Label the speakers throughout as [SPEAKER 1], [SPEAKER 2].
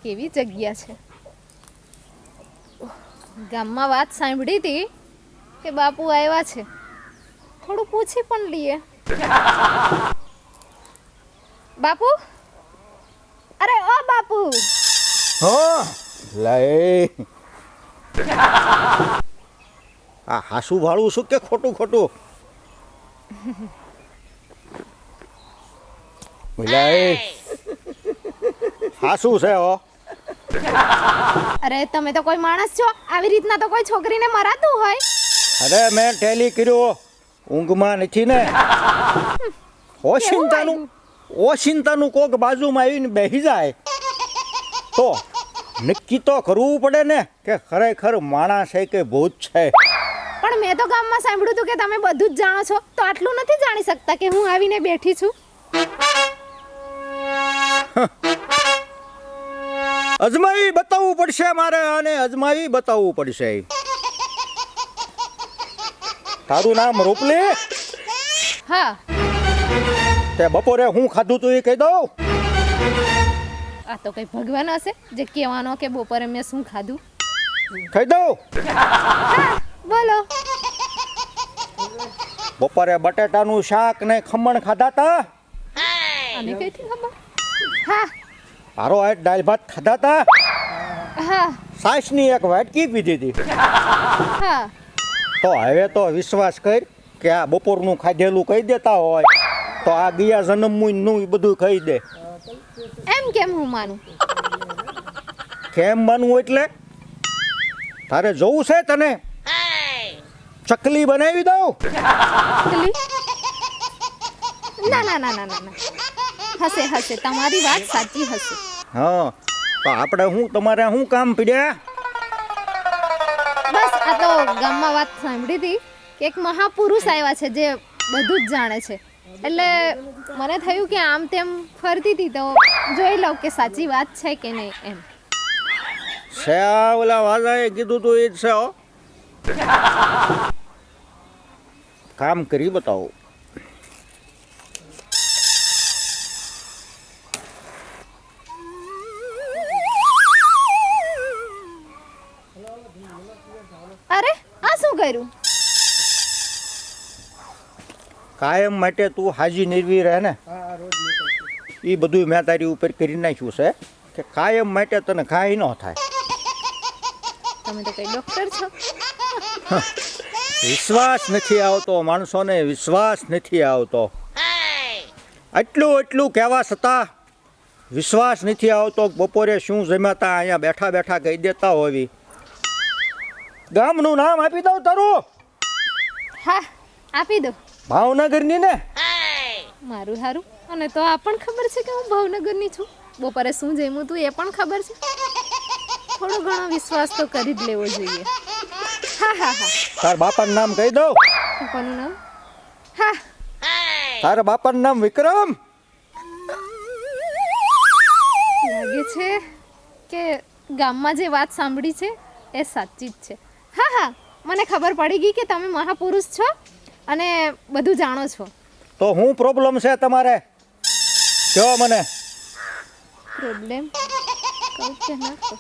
[SPEAKER 1] કેવી જગ્યા છે. ગામમાં વાત સાંભળી હતી કે બાપુ આવ્યા છે. થોડું પૂછી પણ લઈએ. બાપુ, અરે ઓ બાપુ.
[SPEAKER 2] હા લાય આ હાસુ ભાળું શું કે ખોટું ખોટું લાય હાસુ છે હો.
[SPEAKER 1] અરે તમે તો કોઈ માણસ છો, આવી રીતના તો કોઈ છોકરીને મરાતું હોય.
[SPEAKER 2] અરે મેં ટેલી કર્યો, ઊંઘમાં નથી ને. ઓશિંતાનું કોક બાજુમાં આવીને બેસી જાય તો નક્કી તો કરવું પડે ને કે ખરેખર માણસ છે કે ભૂત છે.
[SPEAKER 1] પણ મેં તો ગામમાં સાંભળ્યું હતું કે તમે બધું જ જાણો છો, તો આટલું નથી જાણી શકતા કે હું આવીને બેઠી છું?
[SPEAKER 2] અજમાવી બતાવવું પડશે મારે, આને અજમાવી બતાવવું પડશે. તારું નામ રૂપલી?
[SPEAKER 1] હા.
[SPEAKER 2] તે બપોરે હું ખાધું તું એ કહી દઉં?
[SPEAKER 1] આ તો કઈ ભગવાન હશે જે કહેવાનો કે બપોરે મેં શું ખાધું.
[SPEAKER 2] કહી દઉં?
[SPEAKER 1] હા બોલો.
[SPEAKER 2] બપોરે બટેટાનું શાક ને ખમણ ખાધા તા?
[SPEAKER 1] આને કઈથી ખબર? હા.
[SPEAKER 2] હારો આટ દાળ ભાત ખાધા તા?
[SPEAKER 1] હા.
[SPEAKER 2] સાસની એક વાટકી પીધી હતી.
[SPEAKER 1] હા.
[SPEAKER 2] તો હવે તો વિશ્વાસ કર કે આ બપોરનું ખાધેલું કહી દેતા હોય તો આ ગયા જન્મનું બધું કહી દે.
[SPEAKER 1] એમ કેમ હું માનું?
[SPEAKER 2] કેમ માનવું એટલે? તારે જોવું છે તને? ચકલી બનાવી દઉં?
[SPEAKER 1] ના ના ના ના ના, હશે હશે, તમારી વાત સાચી હશે.
[SPEAKER 2] હા તો આપણે તમારે શું કામ પીડ્યા?
[SPEAKER 1] બસ આ તો ગામમાં વાત સાંભળી હતી કે એક મહાપુરુષ આવ્યા છે જે બધું જ જાણે છે, એટલે મને થયું કે આમ તેમ ફરતી હતી તો જોઈ લઉં કે સાચી વાત છે કે નહીં એમ.
[SPEAKER 2] છે ઓલા વાજાએ કીધું તું એ જ છે હો. કામ કરી બતાવો.
[SPEAKER 1] અરે આ શું કર્યું?
[SPEAKER 2] કાયમ માટે તું હાજી નિર્વી રહે ને, એ બધું મેં તારી ઉપર કરી નાખ્યું છે કે કાયમ માટે તને કાંઈ ન થાય.
[SPEAKER 1] તમે તો કઈ ડોક્ટર છો?
[SPEAKER 2] વિશ્વાસ નથી આવતો માણસોને, વિશ્વાસ નથી આવતો. એટલું કહેવા છતાં વિશ્વાસ નથી આવતો. બપોરે શું જમ્યા અહીંયા બેઠા બેઠા કહી દેતા હોવી. ગામનું નામ આપી દઉં તારું?
[SPEAKER 1] હા આપી દો.
[SPEAKER 2] ભાવનગરની ને?
[SPEAKER 1] મારું સારું. અને તો આ પણ ખબર છે કે હું ભાવનગરની છું. બપોરે શું જમ્યું તું એ પણ ખબર છે. થોડો ઘણો વિશ્વાસ તો કરી જ લેવો જોઈએ. હા હા હા.
[SPEAKER 2] તાર બાપાનું નામ કહી દઉં?
[SPEAKER 1] કોનું નામ? હા.
[SPEAKER 2] તારા બાપાનું નામ વિક્રમ?
[SPEAKER 1] લાગે છે કે ગામમાં જે વાત સાંભળી છે એ સાચી જ છે. હા હા, મને ખબર પડી ગઈ કે તમે મહાપુરુષ છો અને બધું જાણો છો.
[SPEAKER 2] તો શું પ્રોબ્લેમ છે તમારે? કહો મને.
[SPEAKER 1] પ્રોબ્લેમ? કહું કે ના કહું?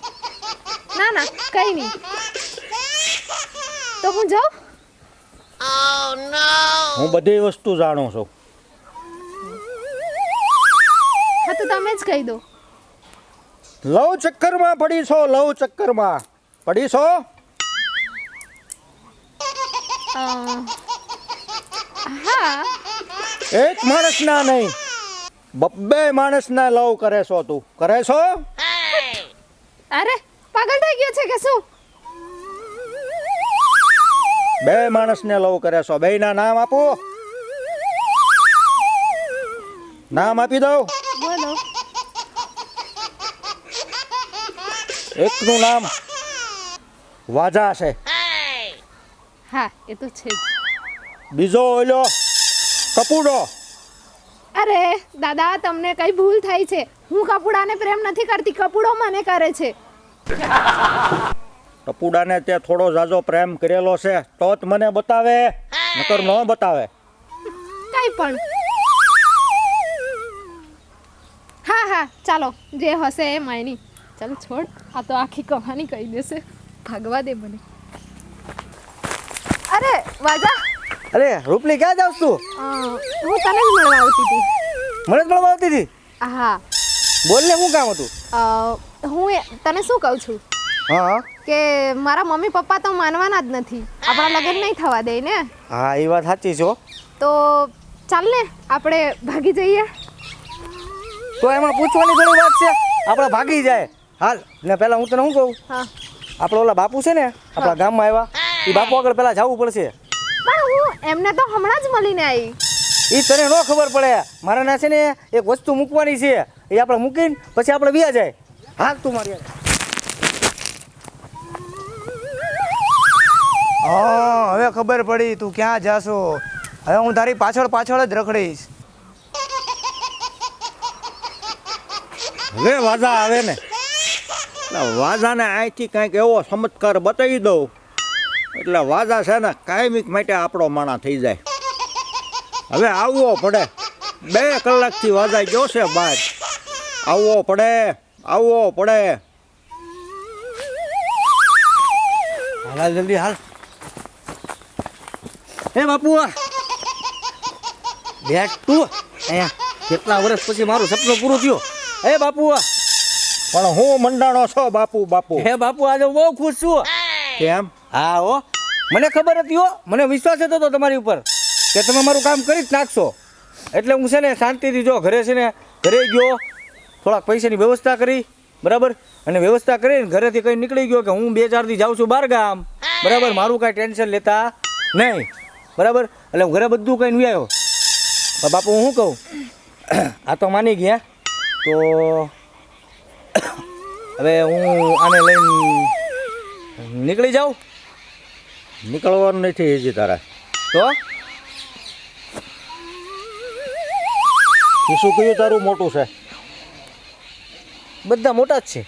[SPEAKER 1] ના ના કંઈ નહીં. તો હું જાઉં?
[SPEAKER 2] હું બધી વસ્તુ જાણું છું.
[SPEAKER 1] હા તો તમે જ કહી દો.
[SPEAKER 2] લવ ચક્કરમાં પડી છો, લવ ચક્કરમાં પડી છો?
[SPEAKER 1] હા.
[SPEAKER 2] એક માણસના નહીં, બબ્બે માણસના લવ કરે છો તું. કરે છો?
[SPEAKER 1] અરે પાગલ થઈ ગયો છે કે શું?
[SPEAKER 2] બે માણસને લવ કરે છો. બેયના નામ આપો. નામ આપી દઉં?
[SPEAKER 1] બોલો.
[SPEAKER 2] એકનું નામ વાજા છે.
[SPEAKER 1] હા એ તો છે જ.
[SPEAKER 2] બીજો ઓલો કપૂડો.
[SPEAKER 1] અરે દાદા તમને કઈ ભૂલ થાય છે. હું કપૂડાને પ્રેમ નથી કરતી, કપૂડો મને કરે છે.
[SPEAKER 2] કપૂડાને તે થોડો જાજો પ્રેમ કરેલો છે તો જ મને બતાવે, નકર ન બતાવે.
[SPEAKER 1] કઈ પણ. હા હા ચાલો જે હશે એ માયની. ચાલ છોડ, આ તો આખી કહાની કહી દેશે. ભાગવા દે મને. અરે વાજા,
[SPEAKER 3] અરે રૂપલી ક્યાં જાવ તું?
[SPEAKER 1] હું તને જ મળવા આવતી હતી.
[SPEAKER 3] મને જ મળવા આવતી હતી?
[SPEAKER 1] હા.
[SPEAKER 3] બોલ ને, શું કામ હતું?
[SPEAKER 1] હું તને શું કહું છું
[SPEAKER 3] હા
[SPEAKER 1] કે મારા મમ્મી પપ્પા તો માનવાના જ નથી, આપણા લગ્ન નહીં થવા દે ને.
[SPEAKER 3] હા, એ વાત સાચી છો.
[SPEAKER 1] તો ચાલ ને આપણે ભાગી જઈએ.
[SPEAKER 3] તો એમાં પૂછવાની થોડી વાત છે, આપણે ભાગી જાય. હાલ ને પહેલાં હું તને શું કહું,
[SPEAKER 1] હા.
[SPEAKER 3] આપણે ઓલા બાપુ છે ને આપણા ગામમાં આવ્યા, એ બાપુ આગળ પહેલાં જવું પડશે.
[SPEAKER 1] પણ હું એમને તો હમણાં જ મળીને આવી.
[SPEAKER 3] એ તને ન ખબર પડે, મારા ના છે ને એક વસ્તુ મૂકવાની છે, એ આપણે મૂકીને પછી આપણે વ્યા જાય. હાલ તું મારી હારે.
[SPEAKER 4] હા, હવે ખબર પડી તું ક્યાં જાશો. હવે હું તારી પાછળ પાછળ જ રખડીશ.
[SPEAKER 2] હવે વાજા આવે ને એટલે વાજાને અહીંથી કાંઈક એવો ચમત્કાર બતાવી દઉં એટલે વાજા છે ને કાયમિક માટે આપણો માણા થઈ જાય. હવે આવવો પડે, 2 કલાકથી વાજા ગયો છે બહાર. આવવો પડે, આવવો પડે.
[SPEAKER 3] હાલ હાલ જલ્દી હાલ. હે બાપુ, બેઠ તું અહીંયા. કેટલા વર્ષ પછી મારું સપનું પૂરું થયું. હે બાપુ,
[SPEAKER 2] પણ હું મંડાણો છો બાપુ બાપુ.
[SPEAKER 3] હે બાપુ, આજે હું બહુ ખુશ છું.
[SPEAKER 2] કેમ?
[SPEAKER 3] હા હો, મને ખબર હતી હો, મને વિશ્વાસ હતો તમારી ઉપર કે તમે મારું કામ કરી જ નાખશો. એટલે હું છે ને શાંતિથી જો ઘરે છે ને ઘરે ગયો, થોડાક પૈસાની વ્યવસ્થા કરી, બરાબર, અને વ્યવસ્થા કરીને ઘરેથી કંઈ નીકળી ગયો કે હું 2-4 દી જાઉં છું બહાર ગામ, બરાબર, મારું કાંઈ ટેન્શન લેતા નહીં, બરાબર. એટલે હું ઘરે બધું કંઈ નહીં આવ્યો. બાપુ હું શું કહું, આ તો માની ગયા, તો હવે હું આને લઈને નીકળી જાઉં.
[SPEAKER 2] નીકળવાનું નથી હજી તારા.
[SPEAKER 3] તો
[SPEAKER 2] શું કયું તારું મોટું છે?
[SPEAKER 3] બધા મોટા જ છે.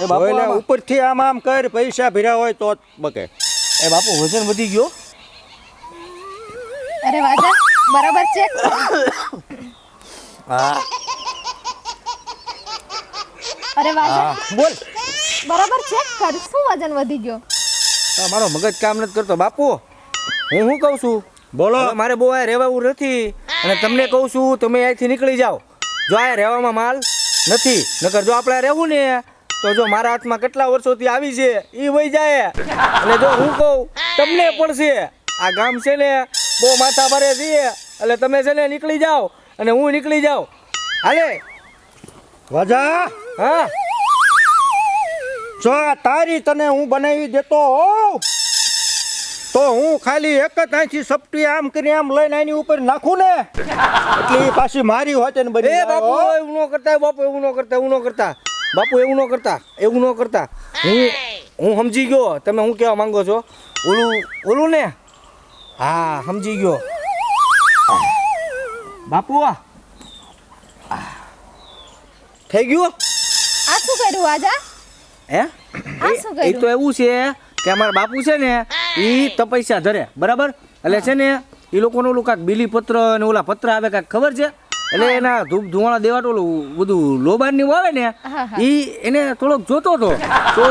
[SPEAKER 3] એ બાપુ
[SPEAKER 2] જોઈ લે,
[SPEAKER 3] આમાં-
[SPEAKER 2] ઉપરથી આમ આમ કર, પૈસા ભર્યા હોય તો જ બકે.
[SPEAKER 3] એ બાપુ વજન વધી ગયો.
[SPEAKER 1] અરે વાજા, બરાબર ચેક.
[SPEAKER 3] હા
[SPEAKER 1] અરે વાજા,
[SPEAKER 3] હા બોલ.
[SPEAKER 1] બરાબર ચેક કર, શું વજન વધી ગયો?
[SPEAKER 3] મારો મગજ કામ નથી કરતો બાપુ. હું શું કહું છું,
[SPEAKER 2] બોલો.
[SPEAKER 3] હવે મારે બહુ આ રહેવું નથી, અને તમને કહું છું તમે અહીંથી નીકળી જાઓ. જો આ રહેવામાં માલ નથી, નકર જો આપણે રહેવું ને તો જો મારા હાથમાં કેટલા વર્ષોથી આવી છે એ વહી જાય. એટલે જો હું કહું તમને પડશે, આ ગામ છે ને બહુ માથા ભારે છે, એટલે તમે છે ને નીકળી જાઓ અને હું નીકળી જાઉં. હાલે.
[SPEAKER 2] વાજા,
[SPEAKER 3] હા
[SPEAKER 2] જો આ તારી તને હું બનાવી દેતો હોઉં તો હું ખાલી એક જ અહીંથી સપટી આમ કરી આમ લઈને આની ઉપર નાખું ને એટલે ઈ પાછી મારી હોતે ને બની
[SPEAKER 3] એ
[SPEAKER 2] જાય,
[SPEAKER 3] બાપુ
[SPEAKER 2] હો.
[SPEAKER 3] એવું ન કરતા, બાપુ એવું ન કરતા, એવું ન કરતા, બાપુ એવું ન કરતા, એવું ન કરતા. હું સમજી ગયો તમે શું કહેવા માંગો છો. ઓલું ને, હા સમજી ગયો બાપુ. થઈ ગયું.
[SPEAKER 1] આ શું કર્યું વાજા?
[SPEAKER 3] હે
[SPEAKER 1] આ શું
[SPEAKER 3] એ
[SPEAKER 1] કર્યું?
[SPEAKER 3] તો એવું છે કે અમારા બાપુ છે ને એ તપસ્યા ધરે, બરાબર, એટલે છે ને એ લોકોનું ઓલું કાંઈક બીલીપત્ર અને ઓલા પત્ર આવે કાંઈક ખબર છે, એટલે એના ધૂપ ધુવાણા દેવાટ ઓલું બધું લોબાન ની આવે ને
[SPEAKER 1] હા, હા.
[SPEAKER 3] એ એને થોડોક જોતો હતો, તો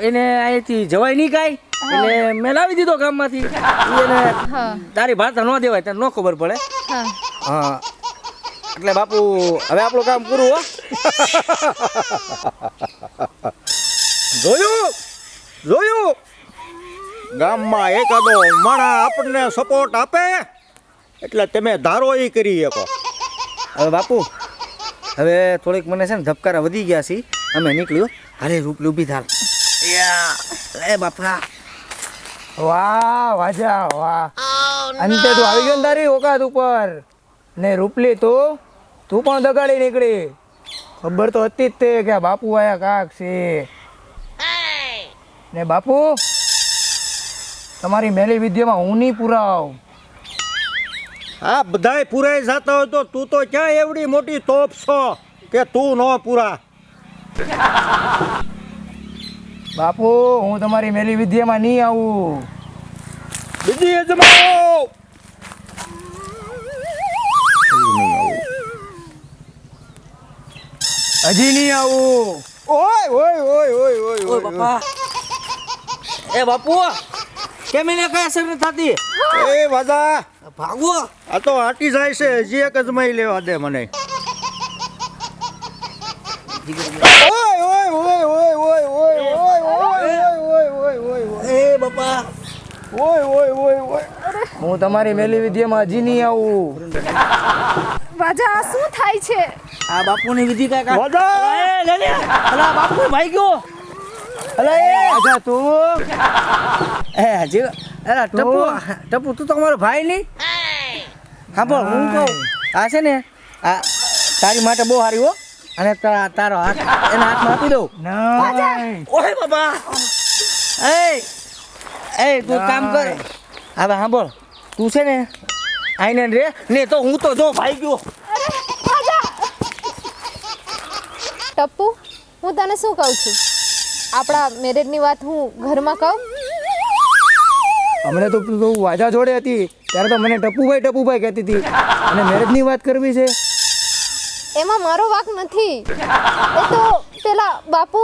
[SPEAKER 3] એને અહીંથી જવાય નહીં કાંઈ, એટલે મેં લાવી દીધો ગામમાંથી. ઈ એને
[SPEAKER 1] હા.
[SPEAKER 3] તારી ભાષા ન દેવાય, તને ન ખબર પડે.
[SPEAKER 1] હા.
[SPEAKER 3] હા એટલે બાપુ હવે આપણું કામ પૂરું હો.
[SPEAKER 2] જોયું જોયું, ગામમાં એકાદો માણા આપણને સપોર્ટ આપે એટલે તમે ધારો એ કરી શકો.
[SPEAKER 3] હવે બાપુ હવે થોડીક મને છે ને ધબકારા વધી ગયા છે, અમે નીકળ્યો. હાલે રૂપલી ઊભી થાલ. લે બાપા.
[SPEAKER 4] વાહ વાજા વાહ, અંતે તું આવી ગયો ને તારી ઓકાત ઉપર. ને રૂપલી તું પણ દગાડી નીકળી. ખબર તો હતી જ તે કે આ બાપુ આયા કાક છે. ને બાપુ તમારી મેલી વિદ્યામાં હું નહીં પુરાવ.
[SPEAKER 2] આ બધાય પુરાઈ જતા હોય તો તું તો ક્યાં એવડી મોટી તોપ છો કે તું ન પૂરા.
[SPEAKER 4] બાપુ હું તમારી મેલી વિદ્યામાં નહીં આવું.
[SPEAKER 2] બીજી અજમાવો.
[SPEAKER 4] હજી નહીં આવું.
[SPEAKER 2] ઓય ઓય ઓય ઓય ઓય
[SPEAKER 3] ઓય બાપા એ બાપુ કેમ એને કઈ અસર નથી થતી
[SPEAKER 2] એ વાજા
[SPEAKER 3] ભાગો
[SPEAKER 2] આ તો હાટી જાય છે હજી એક જ મહી લેવા દે મને ઓય ઓય ઓય ઓય ઓય ઓય ઓય ઓય ઓય ઓય ઓય
[SPEAKER 3] એ બાપા
[SPEAKER 2] ઓય ઓય ઓય ઓય
[SPEAKER 4] હું તમારી મેલી વિદ્યામાં હજી નહીં આવું.
[SPEAKER 1] વાજા આ શું થાય છે?
[SPEAKER 3] આ બાપુની વિધિ કઈ
[SPEAKER 2] વાજા!
[SPEAKER 3] અલા બાપુ ભાઈ ગયો અલા એ
[SPEAKER 4] રાજા તું
[SPEAKER 3] એ હજી અલા ટપુ તું તો મારો ભાઈ નહીં હા બોલ હું કહું આ છે ને આ તારી માટે બહુ સારી હો અને તારો હાથ એના હાથમાં આપી દઉં
[SPEAKER 4] નહીં.
[SPEAKER 3] ઓય બાબા એ તું કામ કર હવે હા બોલ તું છે ને આઈને રે ને તો હું તો જો ભાઈ ગયો
[SPEAKER 1] ટપ્પુ, હું તને શું કહું છું? આપણા મેરેજની વાત હું ઘરમાં કહું?
[SPEAKER 4] હમણાં તો તું વાજા જોડે હતી ત્યારે તો મને ટપુભાઈ કહેતી હતી અને મેરેજની વાત કરવી છે.
[SPEAKER 1] એમાં મારો વાંક નથી. એ તો પેલા બાપુ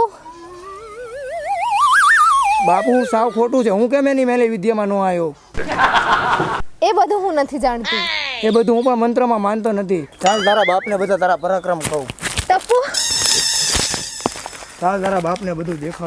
[SPEAKER 4] બાપુ સાવ ખોટું છે. હું કેમ એની મેલી વિદ્યામાં ન આવ્યો?
[SPEAKER 1] એ બધું હું નથી જાણતી.
[SPEAKER 4] એ બધું હું પણ મંત્રમાં માનતો નથી.
[SPEAKER 3] ચાલ તારા બાપને બધા તારા પરાક્રમ કહું
[SPEAKER 1] ટપ્પુ,
[SPEAKER 4] ચાલ તારા બાપને બધું દેખાડ.